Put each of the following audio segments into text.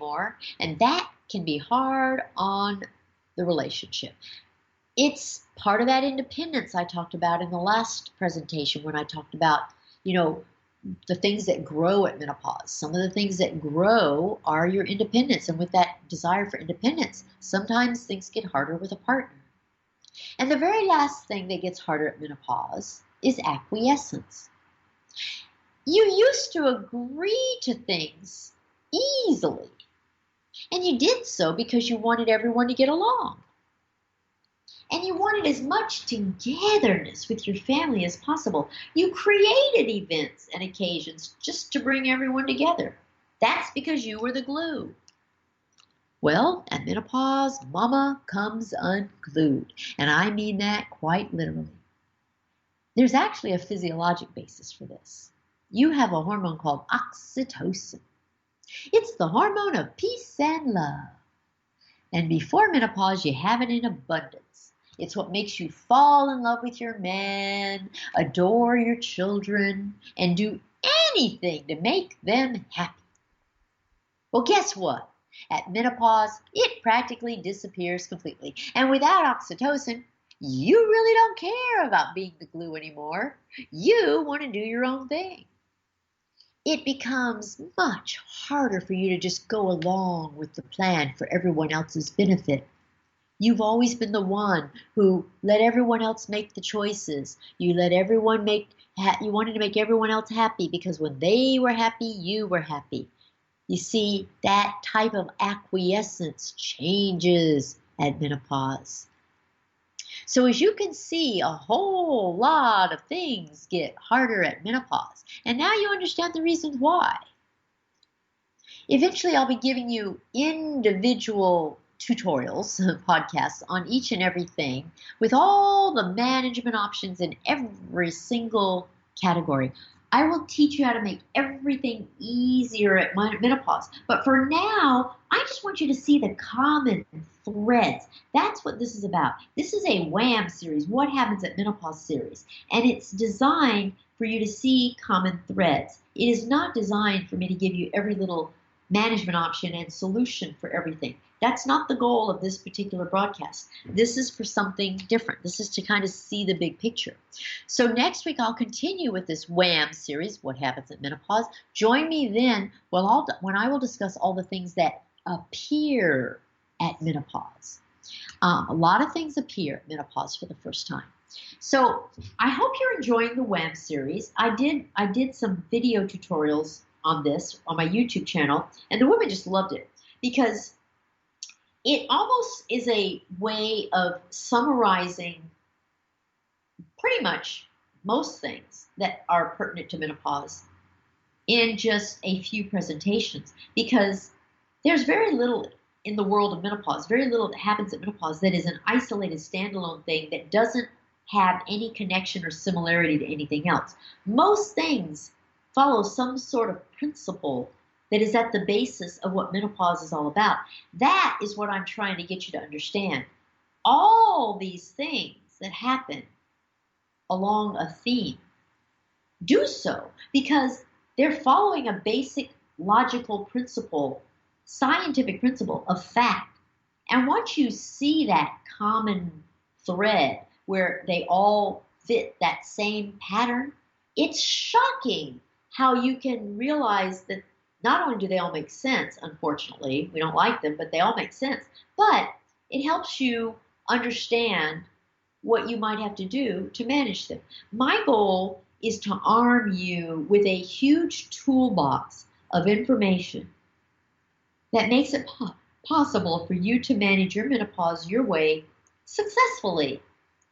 anymore. And that can be hard on the relationship. It's part of that independence I talked about in the last presentation when I talked about, the things that grow at menopause. Some of the things that grow are your independence. And with that desire for independence, sometimes things get harder with a partner. And the very last thing that gets harder at menopause is acquiescence. You used to agree to things easily, and you did so because you wanted everyone to get along. And you wanted as much togetherness with your family as possible. You created events and occasions just to bring everyone together. That's because you were the glue. Well, at menopause, mama comes unglued. And I mean that quite literally. There's actually a physiologic basis for this. You have a hormone called oxytocin. It's the hormone of peace and love. And before menopause, you have it in abundance. It's what makes you fall in love with your man, adore your children, and do anything to make them happy. Well, guess what? At menopause, it practically disappears completely. And without oxytocin, you really don't care about being the glue anymore. You want to do your own thing. It becomes much harder for you to just go along with the plan for everyone else's benefit. You've always been the one who let everyone else make the choices. You wanted to make everyone else happy because when they were happy, you were happy. You see, that type of acquiescence changes at menopause. So as you can see, a whole lot of things get harder at menopause. And now you understand the reasons why. Eventually, I'll be giving you individual tutorials, podcasts on each and everything with all the management options in every single category. I will teach you how to make everything easier at menopause. But for now, I just want you to see the common threads. That's what this is about. This is a WHAM series, What Happens at Menopause series. And it's designed for you to see common threads. It is not designed for me to give you every little management option and solution for everything. That's not the goal of this particular broadcast. This is for something different. This is to kind of see the big picture. So next week, I'll continue with this WHAM series, What Happens at Menopause. Join me then when I will discuss all the things that appear at menopause. A lot of things appear at menopause for the first time. So I hope you're enjoying the WHAM series. I did some video tutorials on this on my YouTube channel, and the women just loved it because it almost is a way of summarizing pretty much most things that are pertinent to menopause in just a few presentations, because there's very little in the world of menopause, very little that happens at menopause that is an isolated standalone thing that doesn't have any connection or similarity to anything else. Most things follow some sort of principle that is at the basis of what menopause is all about. That is what I'm trying to get you to understand. All these things that happen along a theme do so because they're following a basic logical principle, scientific principle of fact. And once you see that common thread where they all fit that same pattern, it's shocking how you can realize that not only do they all make sense, unfortunately, we don't like them, but they all make sense, but it helps you understand what you might have to do to manage them. My goal is to arm you with a huge toolbox of information that makes it possible for you to manage your menopause your way successfully.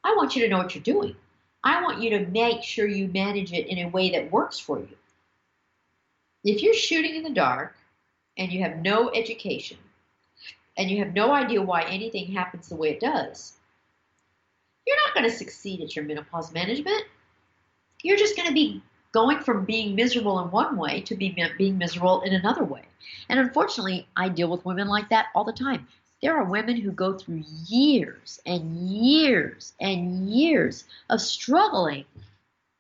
I want you to know what you're doing. I want you to make sure you manage it in a way that works for you. If you're shooting in the dark and you have no education and you have no idea why anything happens the way it does, you're not going to succeed at your menopause management. You're just going to be going from being miserable in one way to being miserable in another way. And unfortunately, I deal with women like that all the time. There are women who go through years and years and years of struggling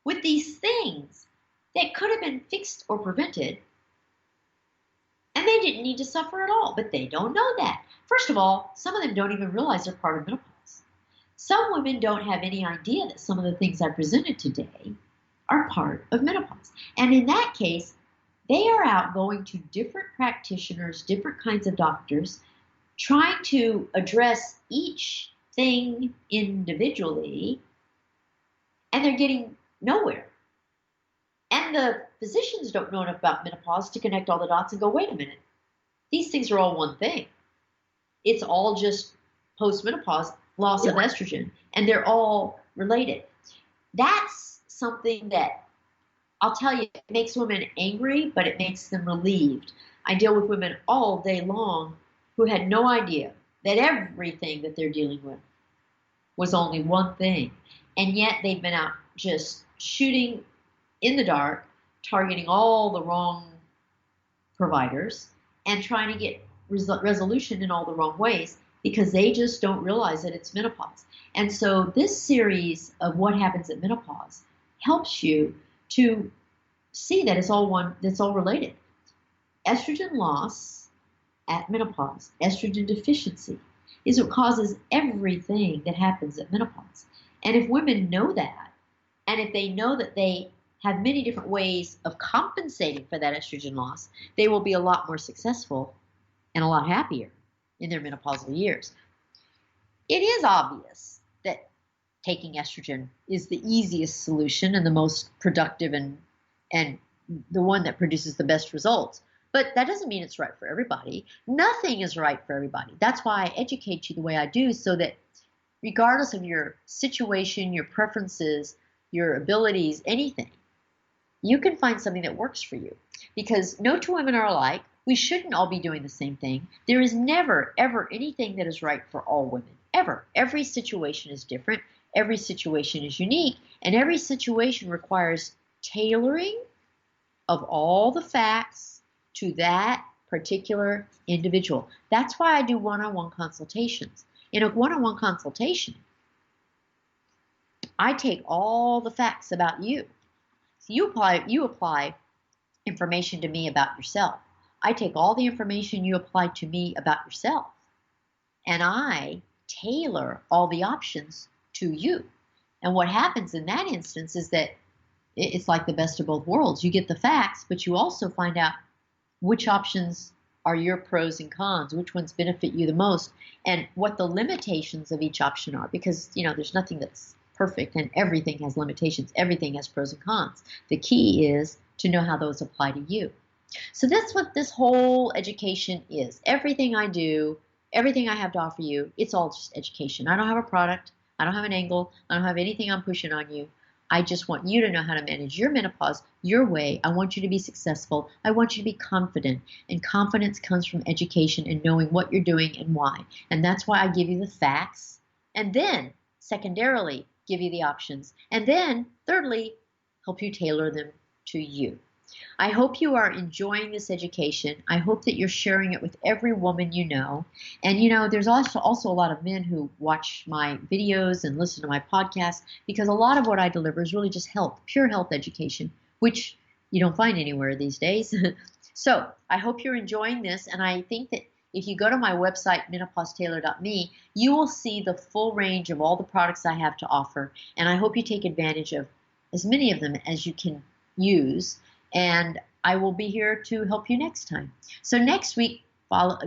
with these things that could have been fixed or prevented And they didn't need to suffer at all, but they don't know that. First of all, some of them don't even realize they're part of menopause. Some women don't have any idea that some of the things I presented today are part of menopause. And in that case, they are out going to different practitioners, different kinds of doctors, trying to address each thing individually, and they're getting nowhere. And the physicians don't know enough about menopause to connect all the dots and go, wait a minute, these things are all one thing. It's all just postmenopause, loss of estrogen, and they're all related. That's something that I'll tell you, it makes women angry, but it makes them relieved. I deal with women all day long who had no idea that everything that they're dealing with was only one thing. And yet they've been out just shooting in the dark, targeting all the wrong providers and trying to get resolution in all the wrong ways because they just don't realize that it's menopause. And so this series of what happens at menopause helps you to see that it's all related. Estrogen loss at menopause, estrogen deficiency is what causes everything that happens at menopause. And if women know that, and if they know that they have many different ways of compensating for that estrogen loss, they will be a lot more successful and a lot happier in their menopausal years. It is obvious that taking estrogen is the easiest solution and the most productive and the one that produces the best results. But that doesn't mean it's right for everybody. Nothing is right for everybody. That's why I educate you the way I do, so that regardless of your situation, your preferences, your abilities, anything, you can find something that works for you. Because no two women are alike. We shouldn't all be doing the same thing. There is never, ever anything that is right for all women, ever. Every situation is different. Every situation is unique. And every situation requires tailoring of all the facts to that particular individual. That's why I do one-on-one consultations. In a one-on-one consultation, I take all the facts about you. So you apply information to me about yourself. I take all the information you apply to me about yourself, and I tailor all the options to you. And what happens in that instance is that it's like the best of both worlds. You get the facts, but you also find out which options are your pros and cons, which ones benefit you the most, and what the limitations of each option are. Because, there's nothing that's perfect, and everything has limitations. Everything has pros and cons. The key is to know how those apply to you. So that's what this whole education is. Everything I do, everything I have to offer you, it's all just education. I don't have a product. I don't have an angle. I don't have anything I'm pushing on you. I just want you to know how to manage your menopause your way. I want you to be successful. I want you to be confident. And confidence comes from education and knowing what you're doing and why. And that's why I give you the facts. And then, secondarily, give you the options. And then, thirdly, help you tailor them to you. I hope you are enjoying this education. I hope that you're sharing it with every woman you know. And there's also a lot of men who watch my videos and listen to my podcast, because a lot of what I deliver is really just health, pure health education, which you don't find anywhere these days. So I hope you're enjoying this. And I think that if you go to my website, menopausetailor.me, you will see the full range of all the products I have to offer. And I hope you take advantage of as many of them as you can use. And I will be here to help you next time. So next week,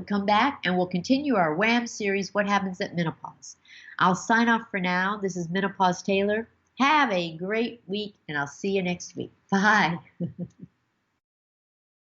come back and we'll continue our WHAM series, What Happens at Menopause. I'll sign off for now. This is Menopause Tailor. Have a great week, and I'll see you next week. Bye.